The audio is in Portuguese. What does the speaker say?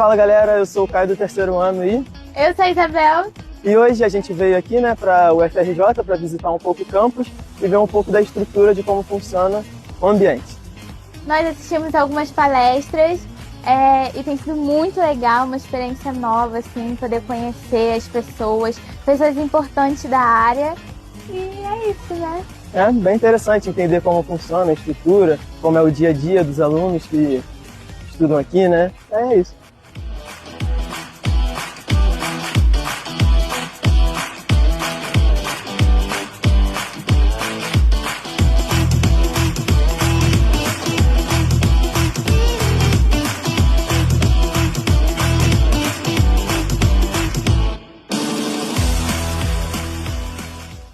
Fala galera, eu sou o Caio do terceiro ano e... Eu sou a Isabel. E hoje a gente veio aqui, né, para o UFRJ para visitar um pouco o campus e ver um pouco da estrutura de como funciona o ambiente. Nós assistimos algumas palestras e tem sido muito legal, uma experiência nova, assim, poder conhecer as pessoas importantes da área. E é isso, né? É bem interessante entender como funciona a estrutura, como é o dia a dia dos alunos que estudam aqui, né? É isso.